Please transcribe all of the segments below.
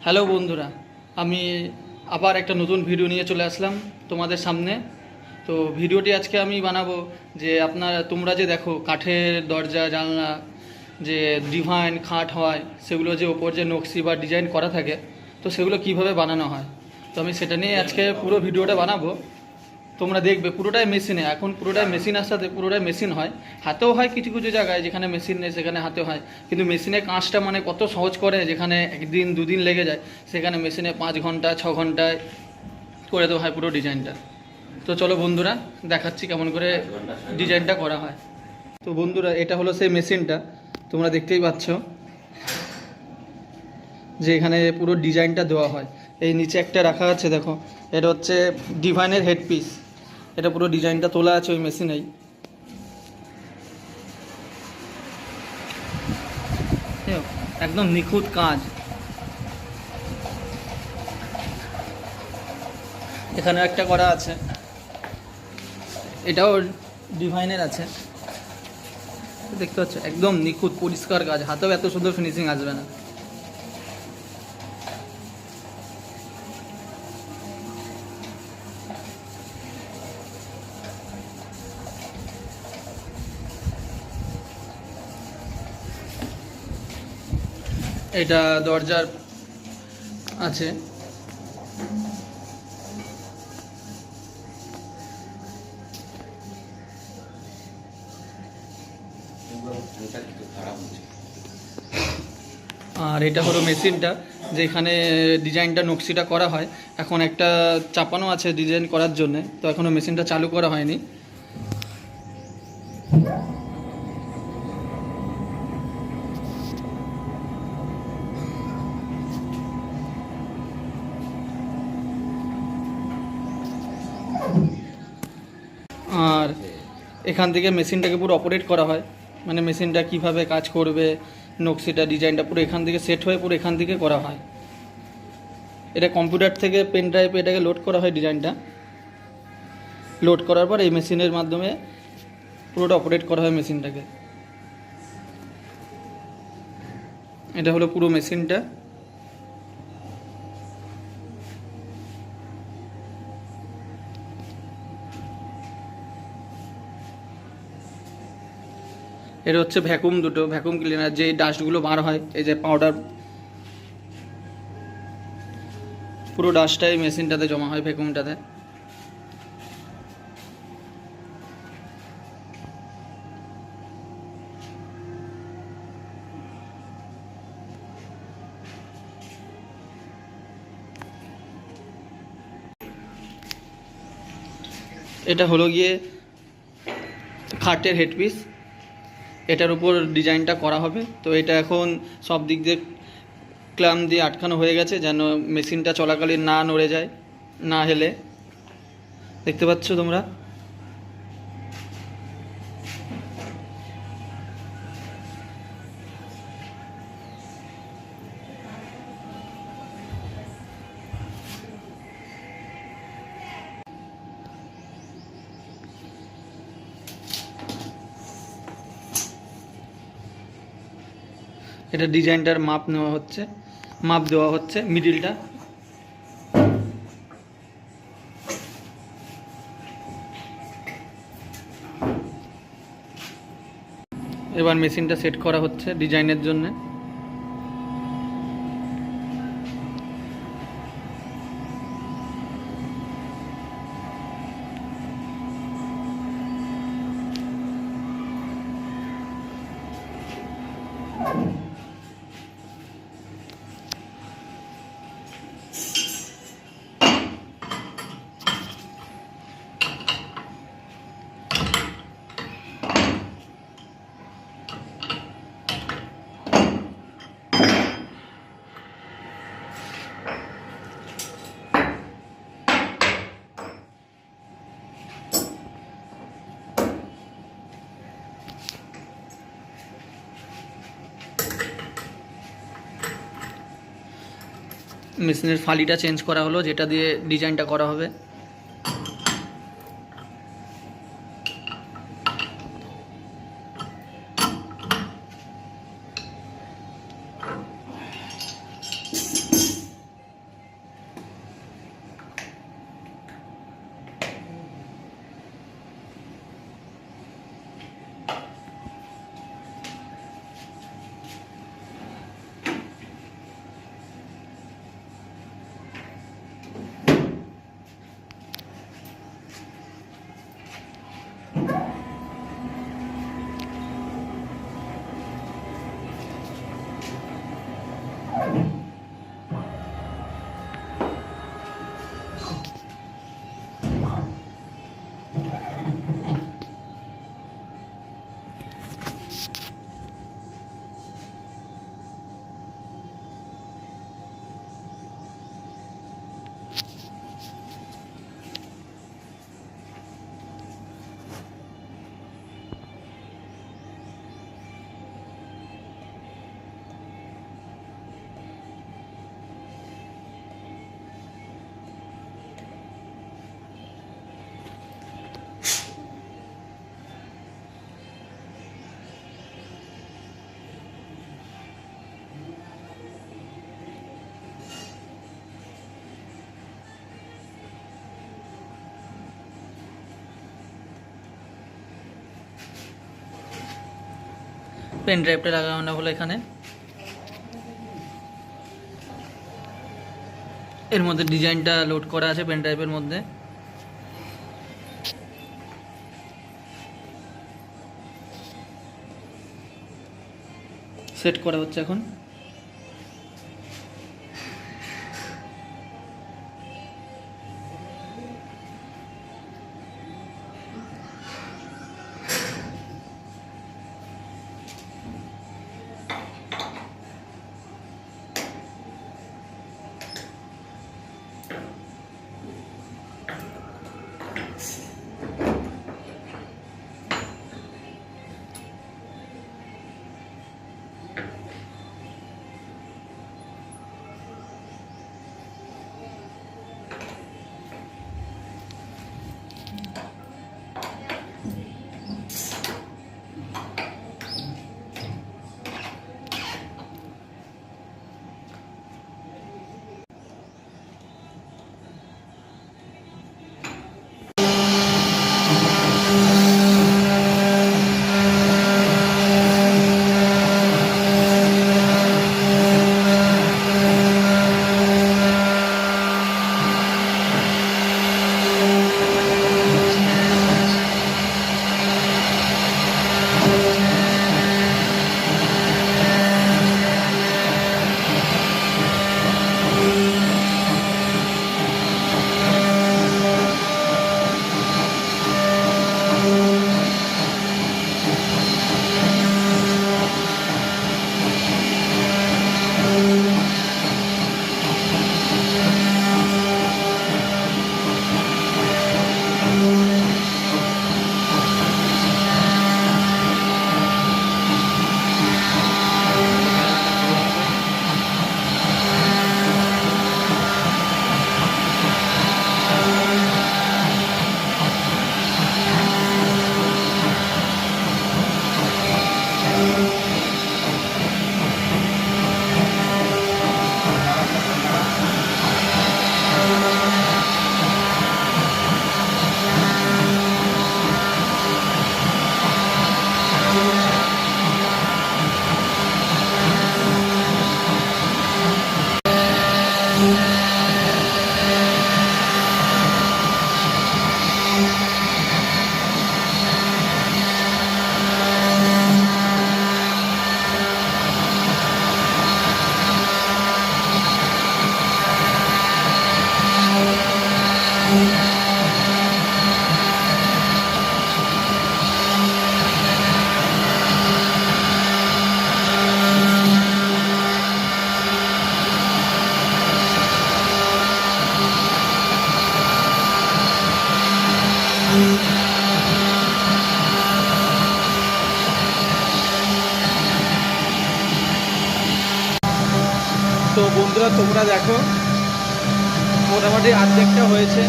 Hello বন্ধুরা, আমি আবার একটা নতুন ভিডিও নিয়ে চলে আসলাম তোমাদের সামনে। তো ভিডিওটি আজকে আমি বানাবো যে তোমরা যে দেখো কাঠের দরজা জানলা যে ডিভাইন খাট হয়, সেগুলো যে ওপর যে নকশি বা ডিজাইন করা থাকে, তো সেগুলো কিভাবে বানানো হয়, তো আমি সেটা নিয়ে আজকে পুরো ভিডিওটা বানাবো। তোমরা দেখবে পুরোটাই মেশিনে, এখন পুরোটাই মেশিন আসাতে পুরোটাই মেশিন হয়। হাতেও হয় কিছু কিছু জায়গায়, যেখানে মেশিন নেই সেখানে হাতে হয়, কিন্তু মেশিনে কাজটা মানে কত সহজ করে, যেখানে একদিন দুদিন লেগে যায় সেখানে মেশিনে 5 ঘন্টা 6 ঘন্টায় করে দেওয়া হয় পুরো ডিজাইনটা। তো চলো বন্ধুরা, দেখাচ্ছি কেমন করে ডিজাইনটা করা হয়। তো বন্ধুরা, এটা হলো সেই মেশিনটা, তোমরা দেখতেই পাচ্ছ যে এখানে পুরো ডিজাইনটা দেওয়া হয়। এই নিচে একটা রাখা আছে, দেখো, এটা হচ্ছে ডিভাইনের হেডপিস। এটা পুরো ডিজাইনটা তোলা আছে ওই মেশিনেই। একদম নিখুঁত কাজ। এখানে একটা করা আছে, এটাও ডিভাইনের আছে। দেখতে পাচ্ছ একদম নিখুঁত পরিষ্কার কাজ, হাতেও এত সুন্দর ফিনিশিং আসবে না। এটা দরজার আছে। আর এটা হলো মেশিনটা, যেখানে ডিজাইনটা নকশিটা করা হয়। এখন একটা চাপানো আছে ডিজাইন করার জন্য, তো এখনও মেশিনটা চালু করা হয়নি। আর এখান থেকে মেশিনটাকে পুরো অপারেট করা হয়, মানে মেশিনটা কিভাবে কাজ করবে, নকশিটা ডিজাইনটা পুরো এখান থেকে সেট হয়ে পুরো এখান থেকে করা হয়। এটা কম্পিউটার থেকে পেন ড্রাইভে এটাকে লোড করা হয়, ডিজাইনটা লোড করার পর এই মেশিনের মাধ্যমে পুরোটা অপারেট করা হয় মেশিনটাকে। এটা হলো পুরো মেশিনটা। এটা হচ্ছে ভ্যাকুম, দুটো ভ্যাকুম ক্লিনার, যে ডাস্টগুলো বার হয়, এই যে পাউডার, পুরো ডাস্টটাই মেশিনটাতে জমা হয় ভ্যাকুমটাতে। এটা হলো গিয়ে খাটের হেডপিস, এটার উপর ডিজাইনটা করা হবে। তো এটা এখন সব দিক দিয়ে ক্ল্যাম্প দিয়ে আটকানো হয়ে গেছে, যেন মেশিনটা চলাকালীন না নড়ে যায়, না হেলে। দেখতে পাচ্ছ তোমরা। এটা ডিজাইনটার মাপ নেওয়া হচ্ছে, মাপ দেওয়া হচ্ছে মিডিলটা। এবার মেশিনটা সেট করা হচ্ছে ডিজাইনের জন্য। মেশিনের ফালিটা চেঞ্জ করা হলো, যেটা দিয়ে ডিজাইনটা করা হবে। পেন ড্রাইভটা লাগানো হলো এখানে। এর মধ্যে ডিজাইনটা লোড করা আছে পেন ড্রাইভের মধ্যে। সেট করা হচ্ছে এখন। তো বন্ধুরা তোমরা দেখো মোটামুটি অর্ধেকটা হয়েছে।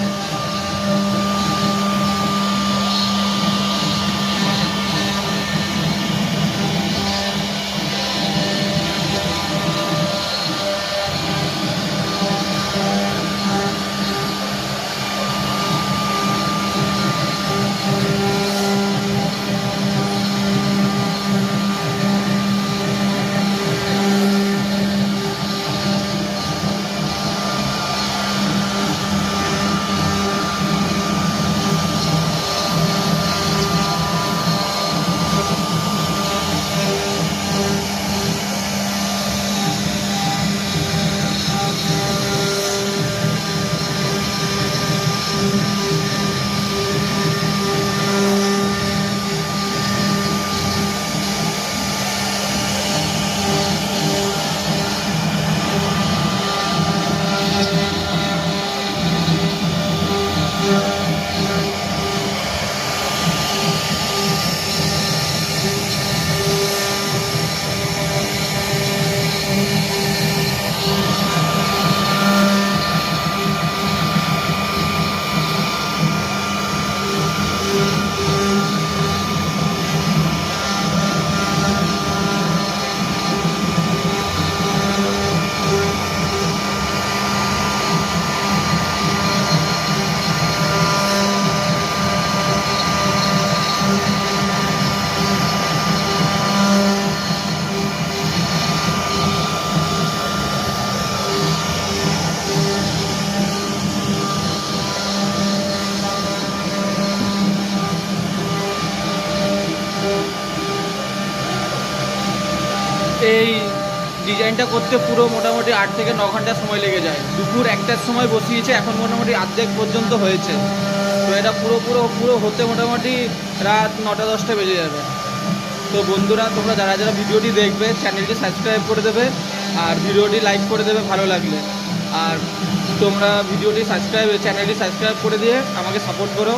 এটা করতে পুরো মোটামুটি 8 থেকে 9 ঘন্টা সময় লেগে যায়। দুপুর 1টার সময় বসিয়েছে, এখন মোটামুটি অর্ধেক পর্যন্ত হয়েছে। তো এটা পুরো হতে মোটামুটি রাত 9টা-10টা বেজে যাবে। তো বন্ধুরা, তোমরা যারা যারা ভিডিওটি দেখবে চ্যানেলটি সাবস্ক্রাইব করে দেবে আর ভিডিওটি লাইক করে দেবে ভালো লাগলে। আর তোমরা চ্যানেলটি সাবস্ক্রাইব করে দিয়ে আমাকে সাপোর্ট করো।